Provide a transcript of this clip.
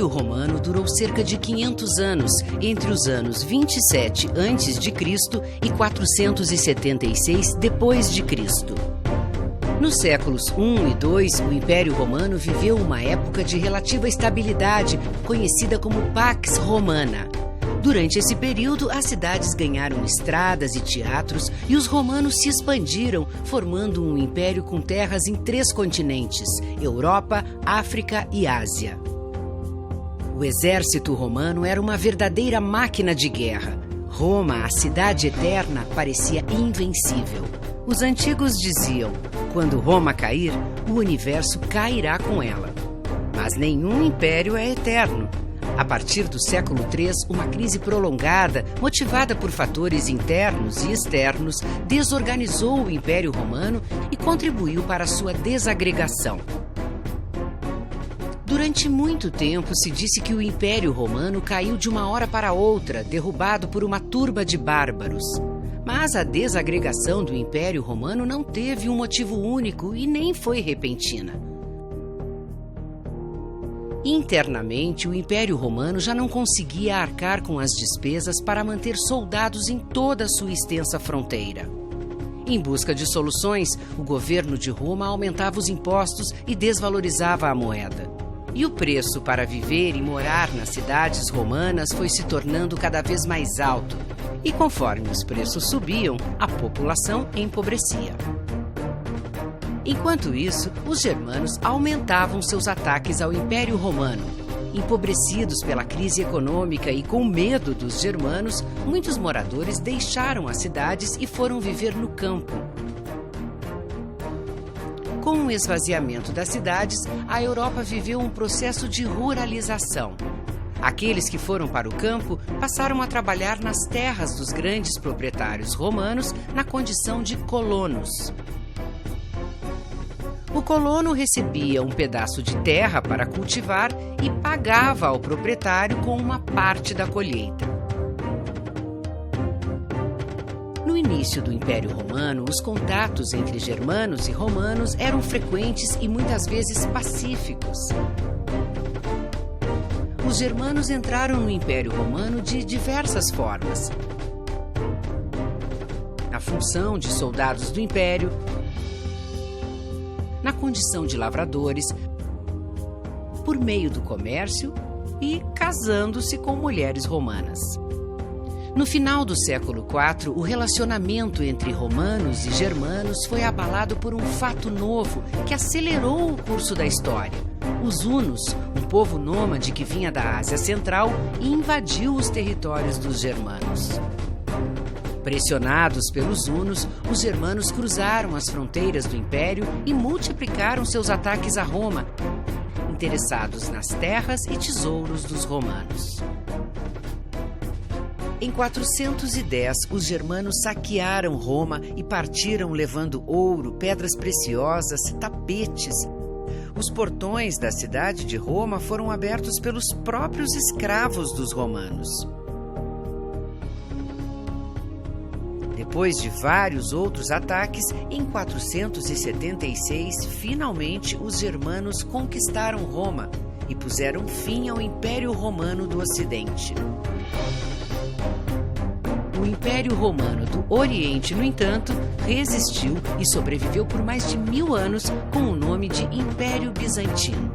Império Romano durou cerca de 500 anos, entre os anos 27 a.C. e 476 d.C. Nos séculos I e II, o Império Romano viveu uma época de relativa estabilidade, conhecida como Pax Romana. Durante esse período, as cidades ganharam estradas e teatros e os romanos se expandiram, formando um império com terras em 3 continentes: Europa, África e Ásia. O exército romano era uma verdadeira máquina de guerra. Roma, a cidade eterna, parecia invencível. Os antigos diziam: quando Roma cair, o universo cairá com ela. Mas nenhum império é eterno. A partir do século III, uma crise prolongada, motivada por fatores internos e externos, desorganizou o Império Romano e contribuiu para sua desagregação. Durante muito tempo se disse que o Império Romano caiu de uma hora para outra, derrubado por uma turba de bárbaros. Mas a desagregação do Império Romano não teve um motivo único e nem foi repentina. Internamente, o Império Romano já não conseguia arcar com as despesas para manter soldados em toda a sua extensa fronteira. Em busca de soluções, o governo de Roma aumentava os impostos e desvalorizava a moeda. E o preço para viver e morar nas cidades romanas foi se tornando cada vez mais alto. E conforme os preços subiam, a população empobrecia. Enquanto isso, os germanos aumentavam seus ataques ao Império Romano. Empobrecidos pela crise econômica e com medo dos germanos, muitos moradores deixaram as cidades e foram viver no campo. Com o esvaziamento das cidades, a Europa viveu um processo de ruralização. Aqueles que foram para o campo passaram a trabalhar nas terras dos grandes proprietários romanos na condição de colonos. O colono recebia um pedaço de terra para cultivar e pagava ao proprietário com uma parte da colheita. No início do Império Romano, os contatos entre germanos e romanos eram frequentes e muitas vezes pacíficos. Os germanos entraram no Império Romano de diversas formas. Na função de soldados do Império, na condição de lavradores, por meio do comércio e casando-se com mulheres romanas. No final do século IV, o relacionamento entre romanos e germanos foi abalado por um fato novo que acelerou o curso da história. Os hunos, um povo nômade que vinha da Ásia Central e invadiu os territórios dos germanos. Pressionados pelos hunos, os germanos cruzaram as fronteiras do império e multiplicaram seus ataques a Roma, interessados nas terras e tesouros dos romanos. Em 410, os germanos saquearam Roma e partiram levando ouro, pedras preciosas, tapetes. Os portões da cidade de Roma foram abertos pelos próprios escravos dos romanos. Depois de vários outros ataques, em 476, finalmente os germanos conquistaram Roma e puseram fim ao Império Romano do Ocidente. O Império Romano do Oriente, no entanto, resistiu e sobreviveu por mais de 1000 anos com o nome de Império Bizantino.